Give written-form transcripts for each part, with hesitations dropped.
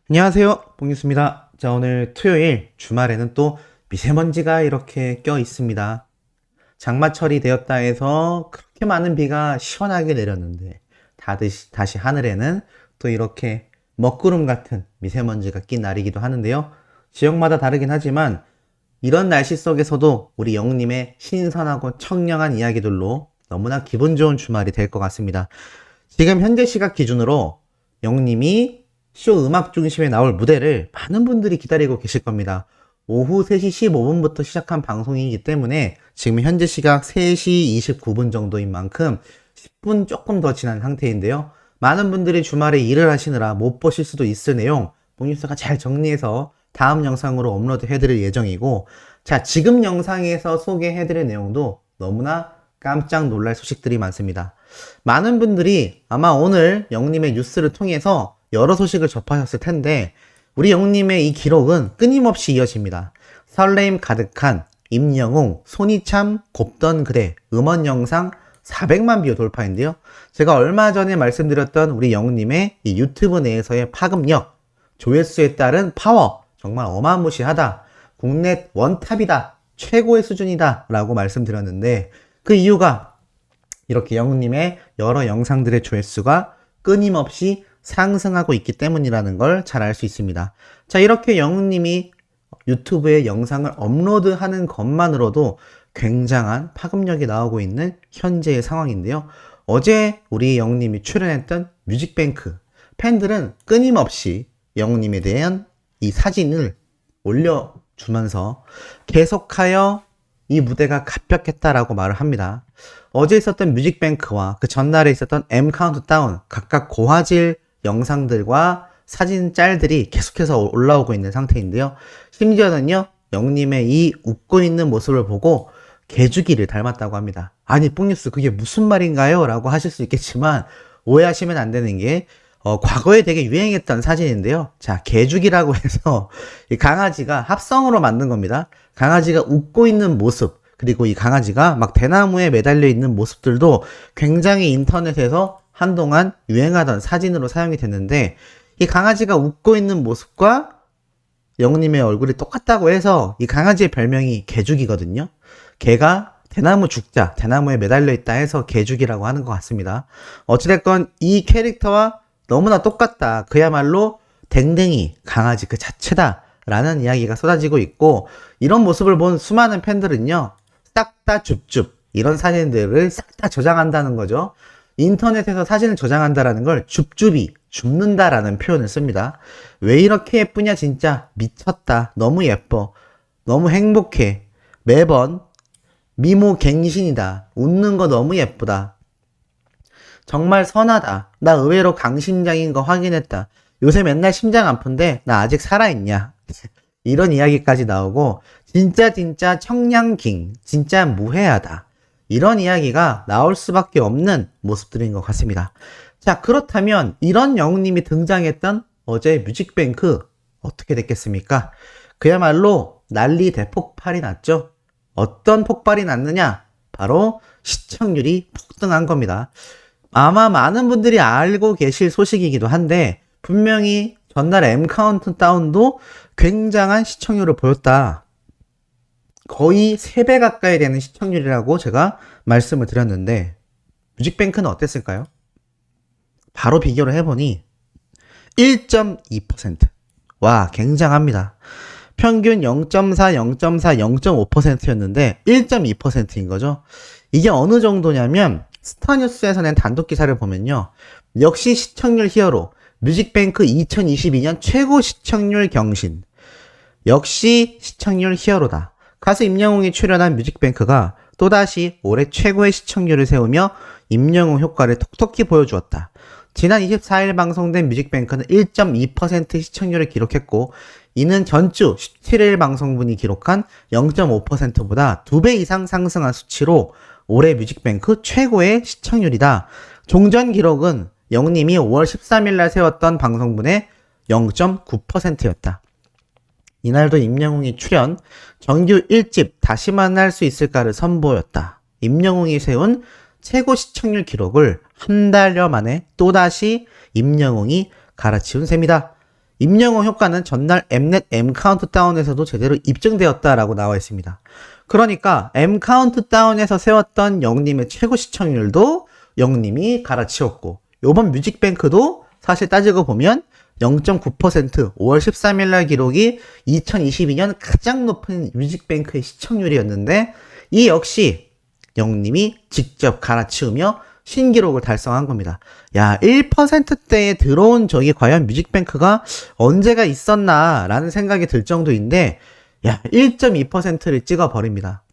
안녕하세요, 봉유수입니다. 자, 오늘 토요일 주말에는 또 미세먼지가 이렇게 껴 있습니다. 장마철이 되었다 해서 그렇게 많은 비가 시원하게 내렸는데 다시 하늘에는 또 이렇게 먹구름 같은 미세먼지가 낀 날이기도 하는데요. 지역마다 다르긴 하지만 이런 날씨 속에서도 우리 영님의 신선하고 청량한 이야기들로 너무나 기분 좋은 주말이 될 것 같습니다. 지금 현재 시각 기준으로 영님이 쇼 음악 중심에 나올 무대를 많은 분들이 기다리고 계실 겁니다. 오후 3시 15분부터 시작한 방송이기 때문에 지금 현재 시각 3시 29분 정도인 만큼 10분 조금 더 지난 상태인데요. 많은 분들이 주말에 일을 하시느라 못 보실 수도 있을 내용 봉뉴스가 잘 정리해서 다음 영상으로 업로드 해드릴 예정이고, 자, 지금 영상에서 소개해드릴 내용도 너무나 깜짝 놀랄 소식들이 많습니다. 많은 분들이 아마 오늘 영님의 뉴스를 통해서 여러 소식을 접하셨을 텐데 우리 영님의 이 기록은 끊임없이 이어집니다. 설레임 가득한 임영웅 손이 참 곱던 그대 음원 영상 400만 뷰 돌파인데요. 제가 얼마 전에 말씀드렸던 우리 영님의 이 유튜브 내에서의 파급력, 조회수에 따른 파워 정말 어마무시하다, 국내 원탑이다, 최고의 수준이다 라고 말씀드렸는데, 그 이유가 이렇게 영님의 여러 영상들의 조회수가 끊임없이 상승하고 있기 때문이라는 걸 잘 알 수 있습니다. 자, 이렇게 영님이 유튜브에 영상을 업로드하는 것만으로도 굉장한 파급력이 나오고 있는 현재의 상황인데요. 어제 우리 영님이 출연했던 뮤직뱅크 팬들은 끊임없이 영님에 대한 이 사진을 올려주면서 계속하여 이 무대가 갑벽했다라고 말을 합니다. 어제 있었던 뮤직뱅크와 그 전날에 있었던 M 카운트다운 각각 고화질 영상들과 사진 짤들이 계속해서 올라오고 있는 상태인데요. 심지어는요, 영님의 이 웃고 있는 모습을 보고 개주기를 닮았다고 합니다. 아니, 뽕뉴스 그게 무슨 말인가요? 라고 하실 수 있겠지만 오해하시면 안 되는 게 과거에 되게 유행했던 사진인데요. 자, 개주기라고 해서 이 강아지가 합성으로 만든 겁니다. 강아지가 웃고 있는 모습, 그리고 이 강아지가 막 대나무에 매달려 있는 모습들도 굉장히 인터넷에서 한동안 유행하던 사진으로 사용이 됐는데, 이 강아지가 웃고 있는 모습과 영님의 얼굴이 똑같다고 해서 이 강아지의 별명이 개죽이거든요. 개가 대나무 죽자, 대나무에 매달려 있다 해서 개죽이라고 하는 것 같습니다. 어찌됐건 이 캐릭터와 너무나 똑같다, 그야말로 댕댕이 강아지 그 자체다 라는 이야기가 쏟아지고 있고, 이런 모습을 본 수많은 팬들은요, 싹 다 줍줍 이런 사진들을 싹 다 저장한다는 거죠. 인터넷에서 사진을 저장한다라는 걸 줍줍이, 줍는다라는 표현을 씁니다. 왜 이렇게 예쁘냐, 진짜 미쳤다, 너무 예뻐, 너무 행복해, 매번 미모갱신이다, 웃는 거 너무 예쁘다, 정말 선하다, 나 의외로 강심장인 거 확인했다, 요새 맨날 심장 아픈데 나 아직 살아있냐, 이런 이야기까지 나오고, 진짜 청량킹, 진짜 무해하다, 이런 이야기가 나올 수밖에 없는 모습들인 것 같습니다. 자, 그렇다면 이런 영웅님이 등장했던 어제 뮤직뱅크 어떻게 됐겠습니까? 그야말로 난리 대폭발이 났죠. 어떤 폭발이 났느냐? 바로 시청률이 폭등한 겁니다. 아마 많은 분들이 알고 계실 소식이기도 한데, 분명히 전날 M 카운트다운도 굉장한 시청률을 보였다. 거의 3배 가까이 되는 시청률이라고 제가 말씀을 드렸는데, 뮤직뱅크는 어땠을까요? 바로 비교를 해보니 1.2%. 와, 굉장합니다. 평균 0.4, 0.4, 0.5%였는데 1.2%인 거죠. 이게 어느 정도냐면, 스타뉴스에서 낸 단독 기사를 보면요, 역시 시청률 히어로 뮤직뱅크 2022년 최고 시청률 경신, 역시 시청률 히어로다, 가수 임영웅이 출연한 뮤직뱅크가 또다시 올해 최고의 시청률을 세우며 임영웅 효과를 톡톡히 보여주었다. 지난 24일 방송된 뮤직뱅크는 1.2% 시청률을 기록했고, 이는 전주 17일 방송분이 기록한 0.5%보다 2배 이상 상승한 수치로 올해 뮤직뱅크 최고의 시청률이다. 종전 기록은 영님이 5월 13일 날 세웠던 방송분의 0.9%였다. 이날도 임영웅이 출연, 정규 1집 다시 만날 수 있을까를 선보였다. 임영웅이 세운 최고 시청률 기록을 한 달여 만에 또다시 임영웅이 갈아치운 셈이다. 임영웅 효과는 전날 엠넷 M카운트다운에서도 제대로 입증되었다라고 나와 있습니다. 그러니까 M카운트다운에서 세웠던 영님의 최고 시청률도 영님이 갈아치웠고, 요번 뮤직뱅크도 사실 따지고 보면 0.9% 5월 13일 날 기록이 2022년 가장 높은 뮤직뱅크의 시청률이었는데, 이 역시 영님이 직접 갈아치우며 신기록을 달성한 겁니다. 야, 1%대에 들어온 적이 과연 뮤직뱅크가 언제가 있었나 라는 생각이 들 정도인데, 야, 1.2%를 찍어버립니다.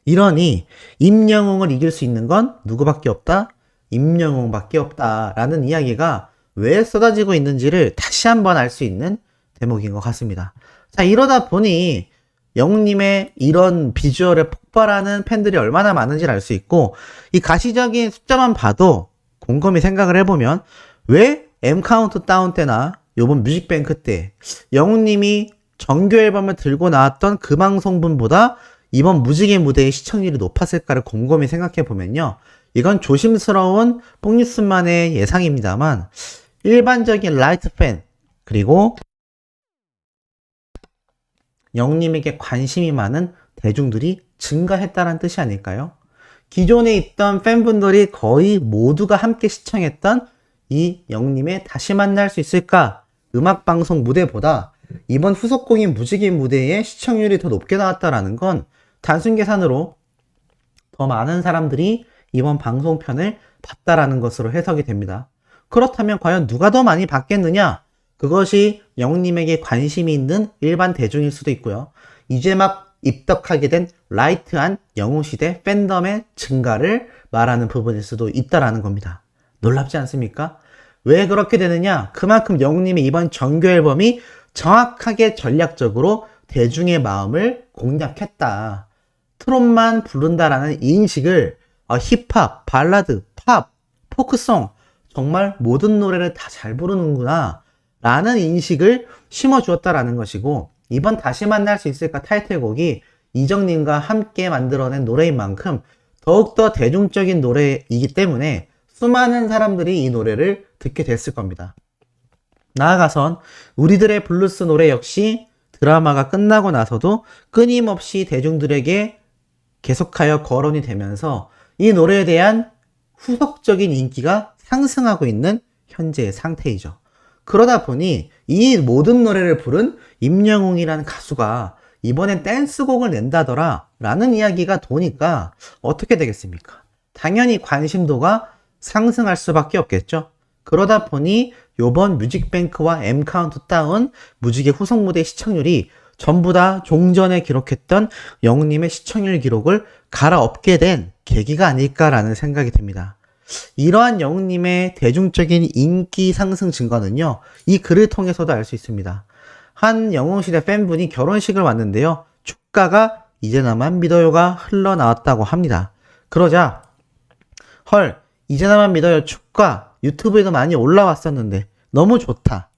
이러니 임영웅을 이길 수 있는 건 누구밖에 없다? 임영웅밖에 없다 라는 이야기가 왜 쏟아지고 있는지를 다시 한번 알 수 있는 대목인 것 같습니다. 자, 이러다 보니 영웅님의 이런 비주얼에 폭발하는 팬들이 얼마나 많은지를 알 수 있고, 이 가시적인 숫자만 봐도 곰곰이 생각을 해보면 왜 M카운트다운 때나 요번 뮤직뱅크 때 영웅님이 정규 앨범을 들고 나왔던 그 방송분보다 이번 무지개 무대의 시청률이 높았을까를 곰곰이 생각해보면요, 이건 조심스러운 뽕뉴스만의 예상입니다만 일반적인 라이트 팬, 그리고 영웅님에게 관심이 많은 대중들이 증가했다는 뜻이 아닐까요? 기존에 있던 팬분들이 거의 모두가 함께 시청했던 이 영웅님의 다시 만날 수 있을까 음악방송 무대보다 이번 후속곡인 무지개 무대의 시청률이 더 높게 나왔다라는 건 단순 계산으로 더 많은 사람들이 이번 방송편을 봤다라는 것으로 해석이 됩니다. 그렇다면 과연 누가 더 많이 봤겠느냐? 그것이 영웅님에게 관심이 있는 일반 대중일 수도 있고요. 이제 막 입덕하게 된 라이트한 영웅시대 팬덤의 증가를 말하는 부분일 수도 있다라는 겁니다. 놀랍지 않습니까? 왜 그렇게 되느냐? 그만큼 영웅님의 이번 정규 앨범이 정확하게 전략적으로 대중의 마음을 공략했다. 트롯만 부른다라는 인식을 힙합, 발라드, 팝, 포크송, 정말 모든 노래를 다 잘 부르는구나 라는 인식을 심어주었다라는 것이고, 이번 다시 만날 수 있을까 타이틀곡이 이정님과 함께 만들어낸 노래인 만큼 더욱더 대중적인 노래이기 때문에 수많은 사람들이 이 노래를 듣게 됐을 겁니다. 나아가선 우리들의 블루스 노래 역시 드라마가 끝나고 나서도 끊임없이 대중들에게 계속하여 거론이 되면서 이 노래에 대한 후속적인 인기가 상승하고 있는 현재의 상태이죠. 그러다 보니 이 모든 노래를 부른 임영웅이라는 가수가 이번엔 댄스곡을 낸다더라 라는 이야기가 도니까 어떻게 되겠습니까? 당연히 관심도가 상승할 수밖에 없겠죠. 그러다 보니 요번 뮤직뱅크와 M카운트다운 무지개 후속 무대 시청률이 전부 다 종전에 기록했던 영웅님의 시청률 기록을 갈아엎게 된 계기가 아닐까라는 생각이 듭니다. 이러한 영웅님의 대중적인 인기 상승 증거는요, 이 글을 통해서도 알 수 있습니다. 한 영웅시대 팬분이 결혼식을 왔는데요, 축가가 이제 나만 믿어요가 흘러나왔다고 합니다. 그러자 헐, 이제 나만 믿어요 축가 유튜브에도 많이 올라왔었는데 너무 좋다,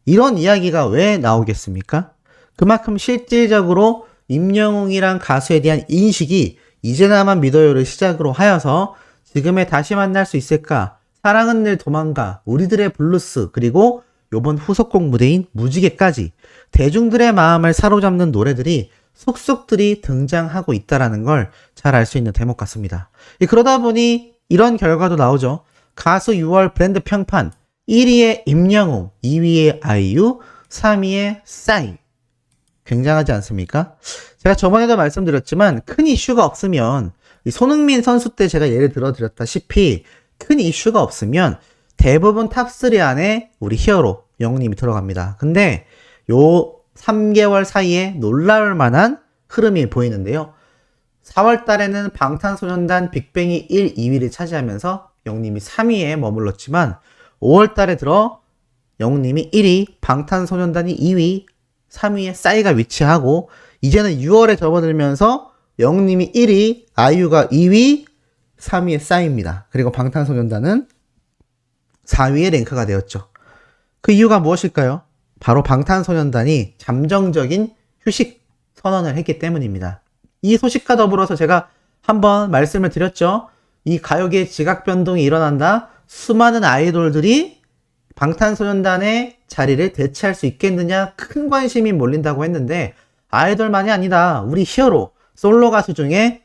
이런 이야기가 왜 나오겠습니까? 그만큼 실질적으로 임영웅이란 가수에 대한 인식이 이제 나만 믿어요를 시작으로 하여서 지금의 다시 만날 수 있을까, 사랑은 늘 도망가, 우리들의 블루스, 그리고 요번 후속곡 무대인 무지개까지 대중들의 마음을 사로잡는 노래들이 속속들이 등장하고 있다는 걸 잘 알 수 있는 대목 같습니다. 그러다 보니 이런 결과도 나오죠. 가수 6월 브랜드 평판 1위의 임영웅, 2위의 아이유, 3위의 싸이. 굉장하지 않습니까? 제가 저번에도 말씀드렸지만 큰 이슈가 없으면, 손흥민 선수 때 제가 예를 들어 드렸다시피 큰 이슈가 없으면 대부분 탑3 안에 우리 히어로 영웅님이 들어갑니다. 근데 요 3개월 사이에 놀라울 만한 흐름이 보이는데요. 4월 달에는 방탄소년단 빅뱅이 1, 2위를 차지하면서 영웅님이 3위에 머물렀지만 5월 달에 들어 영웅님이 1위, 방탄소년단이 2위, 3위에 싸이가 위치하고, 이제는 6월에 접어들면서 영웅님이 1위, 아이유가 2위, 3위에 싸이입니다. 그리고 방탄소년단은 4위에 랭크가 되었죠. 그 이유가 무엇일까요? 바로 방탄소년단이 잠정적인 휴식 선언을 했기 때문입니다. 이 소식과 더불어서 제가 한번 말씀을 드렸죠. 이 가요계의 지각 변동이 일어난다. 수많은 아이돌들이 방탄소년단의 자리를 대체할 수 있겠느냐 큰 관심이 몰린다고 했는데 아이돌만이 아니다. 우리 히어로, 솔로 가수 중에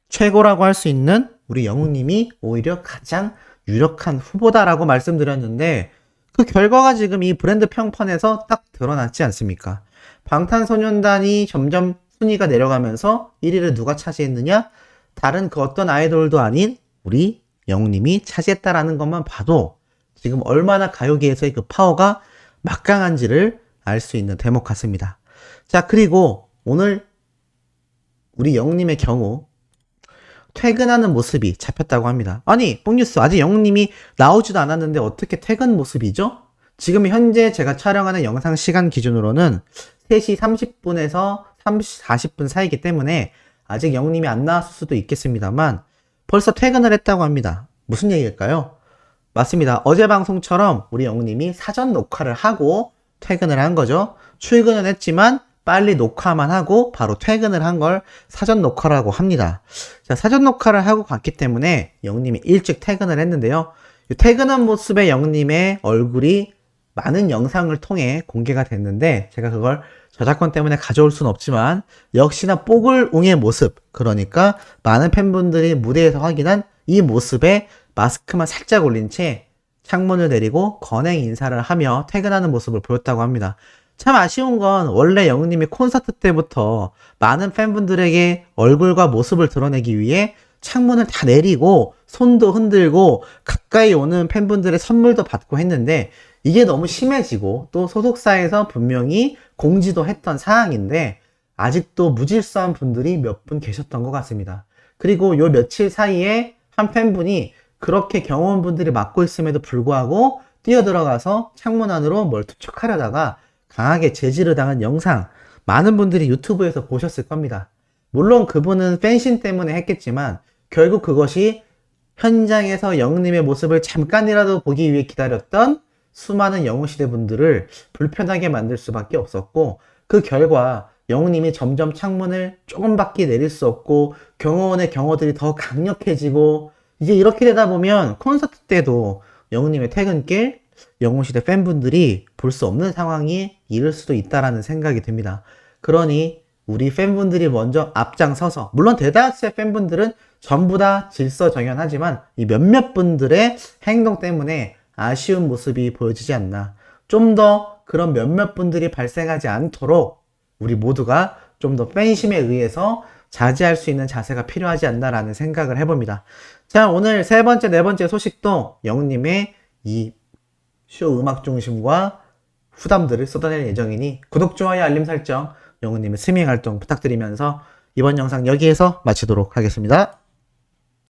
최고라고 할 수 있는 우리 영웅님이 오히려 가장 유력한 후보다라고 말씀드렸는데 그 결과가 지금 이 브랜드 평판에서 딱 드러났지 않습니까? 방탄소년단이 점점 순위가 내려가면서 1위를 누가 차지했느냐? 다른 그 어떤 아이돌도 아닌 우리 영웅님이 차지했다라는 것만 봐도 지금 얼마나 가요계에서의 그 파워가 막강한지를 알 수 있는 대목 같습니다. 자, 그리고 오늘 우리 영웅님의 경우 퇴근하는 모습이 잡혔다고 합니다. 아니, 뽕뉴스 아직 영웅님이 나오지도 않았는데 어떻게 퇴근 모습이죠? 지금 현재 제가 촬영하는 영상 시간 기준으로는 3시 30분에서 40분 사이기 때문에 아직 영웅님이 안 나왔을 수도 있겠습니다만 벌써 퇴근을 했다고 합니다. 무슨 얘기일까요? 맞습니다. 어제 방송처럼 우리 영웅님이 사전 녹화를 하고 퇴근을 한 거죠. 출근은 했지만 빨리 녹화만 하고 바로 퇴근을 한 걸 사전 녹화라고 합니다. 자, 사전 녹화를 하고 갔기 때문에 영웅님이 일찍 퇴근을 했는데요. 퇴근한 모습의 영웅님의 얼굴이 많은 영상을 통해 공개가 됐는데 제가 그걸 저작권 때문에 가져올 수는 없지만 역시나 뽀글웅의 모습, 그러니까 많은 팬분들이 무대에서 확인한 이 모습에 마스크만 살짝 올린 채 창문을 내리고 건행 인사를 하며 퇴근하는 모습을 보였다고 합니다. 참 아쉬운 건 원래 영웅님이 콘서트 때부터 많은 팬분들에게 얼굴과 모습을 드러내기 위해 창문을 다 내리고 손도 흔들고 가까이 오는 팬분들의 선물도 받고 했는데 이게 너무 심해지고 또 소속사에서 분명히 공지도 했던 사항인데 아직도 무질서한 분들이 몇 분 계셨던 것 같습니다. 그리고 요 며칠 사이에 한 팬분이 그렇게 경호원분들이 막고 있음에도 불구하고 뛰어들어가서 창문 안으로 뭘 투척하려다가 강하게 제지를 당한 영상 많은 분들이 유튜브에서 보셨을 겁니다. 물론 그분은 팬심 때문에 했겠지만 결국 그것이 현장에서 영웅님의 모습을 잠깐이라도 보기 위해 기다렸던 수많은 영웅시대 분들을 불편하게 만들 수밖에 없었고 그 결과 영웅님이 점점 창문을 조금밖에 내릴 수 없고 경호원의 경호들이 더 강력해지고 이제 이렇게 되다 보면 콘서트 때도 영웅님의 퇴근길 영웅시대 팬분들이 볼 수 없는 상황이 이를 수도 있다라는 생각이 듭니다. 그러니 우리 팬분들이 먼저 앞장서서 물론 대다수의 팬분들은 전부 다 질서정연하지만 이 몇몇 분들의 행동 때문에 아쉬운 모습이 보여지지 않나. 좀 더 그런 몇몇 분들이 발생하지 않도록 우리 모두가 좀 더 팬심에 의해서 자제할 수 있는 자세가 필요하지 않나라는 생각을 해봅니다. 자, 오늘 세 번째, 네 번째 소식도 영웅님의 이 쇼 음악 중심과 후담들을 쏟아낼 예정이니 구독, 좋아요, 알림 설정, 영웅님의 스밍 활동 부탁드리면서 이번 영상 여기에서 마치도록 하겠습니다.